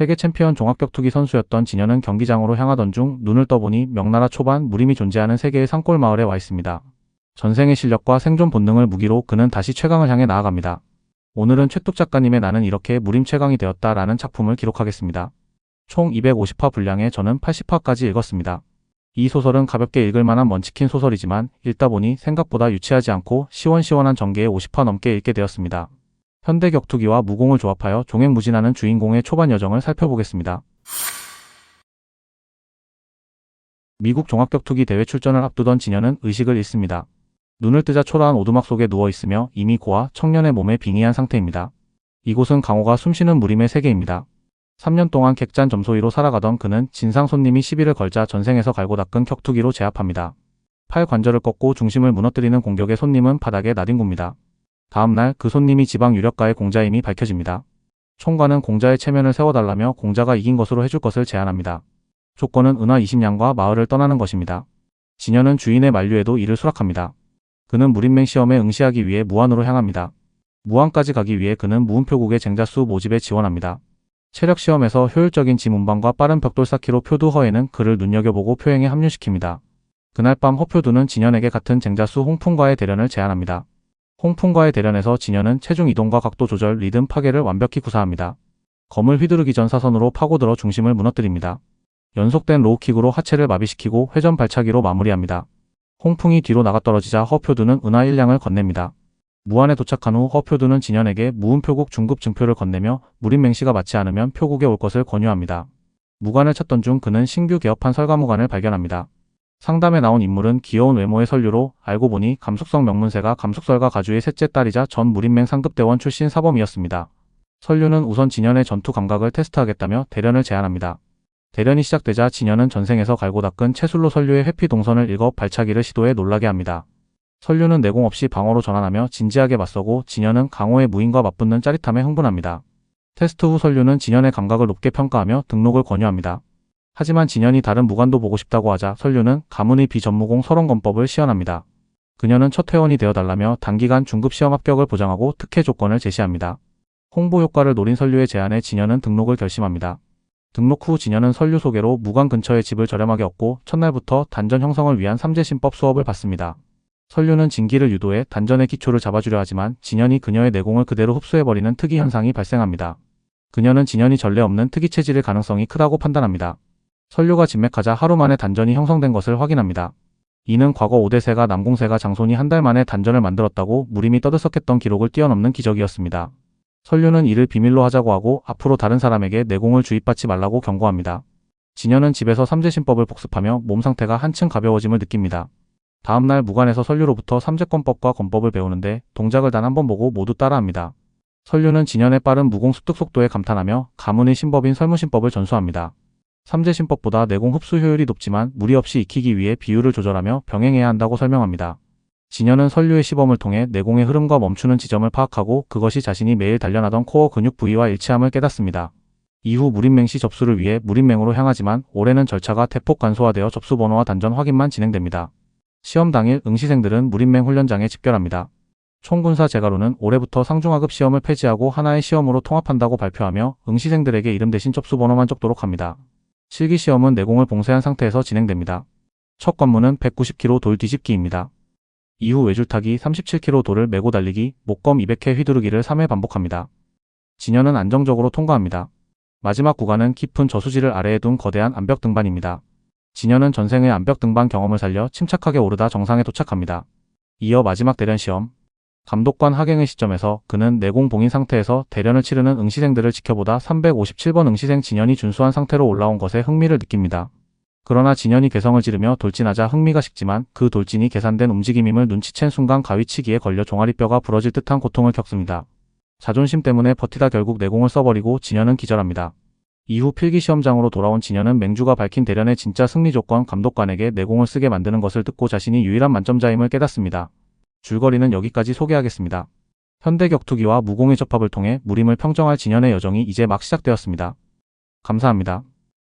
세계 챔피언 종합격투기 선수였던 진현은 경기장으로 향하던 중 눈을 떠보니 명나라 초반 무림이 존재하는 세계의 산골 마을에 와 있습니다. 전생의 실력과 생존 본능을 무기로 그는 다시 최강을 향해 나아갑니다. 오늘은 최뚝 작가님의 나는 이렇게 무림 최강이 되었다 라는 작품을 기록하겠습니다. 총 250화 분량에 저는 80화까지 읽었습니다. 이 소설은 가볍게 읽을 만한 먼치킨 소설이지만 읽다 보니 생각보다 유치하지 않고 시원시원한 전개에 50화 넘게 읽게 되었습니다. 현대 격투기와 무공을 조합하여 종횡무진하는 주인공의 초반 여정을 살펴보겠습니다. 미국 종합격투기 대회 출전을 앞두던 진현은 의식을 잃습니다. 눈을 뜨자 초라한 오두막 속에 누워있으며 이미 고아 청년의 몸에 빙의한 상태입니다. 이곳은 강호가 숨쉬는 무림의 세계입니다. 3년 동안 객잔 점소이로 살아가던 그는 진상 손님이 시비를 걸자 전생에서 갈고 닦은 격투기로 제압합니다. 팔 관절을 꺾고 중심을 무너뜨리는 공격에 손님은 바닥에 나뒹굽니다. 다음날 그 손님이 지방 유력가의 공자임이 밝혀집니다. 총괄은 공자의 체면을 세워달라며 공자가 이긴 것으로 해줄 것을 제안합니다. 조건은 은화 20냥과 마을을 떠나는 것입니다. 진현은 주인의 만류에도 이를 수락합니다. 그는 무림맹 시험에 응시하기 위해 무안으로 향합니다. 무안까지 가기 위해 그는 무은표국의 쟁자수 모집에 지원합니다. 체력 시험에서 효율적인 지문방과 빠른 벽돌 쌓기로 표두허에는 그를 눈여겨보고 표행에 합류시킵니다. 그날 밤 허표두는 진현에게 같은 쟁자수 홍풍과의 대련을 제안합니다. 홍풍과의 대련에서 진현은 체중 이동과 각도 조절, 리듬 파괴를 완벽히 구사합니다. 검을 휘두르기 전 사선으로 파고들어 중심을 무너뜨립니다. 연속된 로우킥으로 하체를 마비시키고 회전 발차기로 마무리합니다. 홍풍이 뒤로 나가 떨어지자 허표두는 은하 1냥을 건넵니다. 무안에 도착한 후 허표두는 진현에게 무은표국 중급 증표를 건네며 무림맹시가 맞지 않으면 표국에 올 것을 권유합니다. 무관을 찾던 중 그는 신규 개업한 설가무관을 발견합니다. 상담에 나온 인물은 귀여운 외모의 설류로 알고 보니 감숙성 명문세가 감숙설가 가주의 셋째 딸이자 전 무림맹 상급대원 출신 사범이었습니다. 설류는 우선 진현의 전투 감각을 테스트하겠다며 대련을 제안합니다. 대련이 시작되자 진현은 전생에서 갈고 닦은 채술로 설류의 회피 동선을 읽어 발차기를 시도해 놀라게 합니다. 설류는 내공 없이 방어로 전환하며 진지하게 맞서고 진현은 강호의 무인과 맞붙는 짜릿함에 흥분합니다. 테스트 후 설류는 진현의 감각을 높게 평가하며 등록을 권유합니다. 하지만 진현이 다른 무관도 보고 싶다고 하자 설류는 가문의 비전무공 설원검법을 시연합니다. 그녀는 첫 회원이 되어달라며 단기간 중급 시험 합격을 보장하고 특혜 조건을 제시합니다. 홍보 효과를 노린 설류의 제안에 진현은 등록을 결심합니다. 등록 후 진현은 설류 소개로 무관 근처의 집을 저렴하게 얻고 첫날부터 단전 형성을 위한 삼재신법 수업을 받습니다. 설류는 진기를 유도해 단전의 기초를 잡아주려 하지만 진현이 그녀의 내공을 그대로 흡수해버리는 특이 현상이 발생합니다. 그녀는 진현이 전례 없는 특이 체질일 가능성이 크다고 판단합니다. 설류가 진맥하자 하루 만에 단전이 형성된 것을 확인합니다. 이는 과거 5대세가 남공세가 장손이 한 달 만에 단전을 만들었다고 무림이 떠들썩했던 기록을 뛰어넘는 기적이었습니다. 설류는 이를 비밀로 하자고 하고 앞으로 다른 사람에게 내공을 주입받지 말라고 경고합니다. 진현은 집에서 삼재신법을 복습하며 몸 상태가 한층 가벼워짐을 느낍니다. 다음날 무관에서 설류로부터 삼재권법과 권법을 배우는데 동작을 단 한 번 보고 모두 따라합니다. 설류는 진현의 빠른 무공 습득 속도에 감탄하며 가문의 신법인 설무신법을 전수합니다. 삼재신법보다 내공 흡수 효율이 높지만 무리 없이 익히기 위해 비율을 조절하며 병행해야 한다고 설명합니다. 진현은 설류의 시범을 통해 내공의 흐름과 멈추는 지점을 파악하고 그것이 자신이 매일 단련하던 코어 근육 부위와 일치함을 깨닫습니다. 이후 무림맹시 접수를 위해 무림맹으로 향하지만 올해는 절차가 대폭 간소화되어 접수 번호와 단전 확인만 진행됩니다. 시험 당일 응시생들은 무림맹 훈련장에 집결합니다. 총군사 제가로는 올해부터 상중하급 시험을 폐지하고 하나의 시험으로 통합한다고 발표하며 응시생들에게 이름 대신 접수 번호만 적도록 합니다. 실기시험은 내공을 봉쇄한 상태에서 진행됩니다. 첫 관문은 190kg 돌 뒤집기입니다. 이후 외줄타기 37kg 돌을 메고 달리기, 목검 200회 휘두르기를 3회 반복합니다. 진현은 안정적으로 통과합니다. 마지막 구간은 깊은 저수지를 아래에 둔 거대한 암벽 등반입니다. 진현은 전생의 암벽 등반 경험을 살려 침착하게 오르다 정상에 도착합니다. 이어 마지막 대련 시험. 감독관 하갱의 시점에서 그는 내공 봉인 상태에서 대련을 치르는 응시생들을 지켜보다 357번 응시생 진현이 준수한 상태로 올라온 것에 흥미를 느낍니다. 그러나 진현이 개성을 지르며 돌진하자 흥미가 식지만 그 돌진이 계산된 움직임임을 눈치챈 순간 가위치기에 걸려 종아리뼈가 부러질 듯한 고통을 겪습니다. 자존심 때문에 버티다 결국 내공을 써버리고 진현은 기절합니다. 이후 필기시험장으로 돌아온 진현은 맹주가 밝힌 대련의 진짜 승리 조건 감독관에게 내공을 쓰게 만드는 것을 듣고 자신이 유일한 만점자임을 깨닫습니다. 줄거리는 여기까지 소개하겠습니다. 현대 격투기와 무공의 접합을 통해 무림을 평정할 진현의 여정이 이제 막 시작되었습니다. 감사합니다.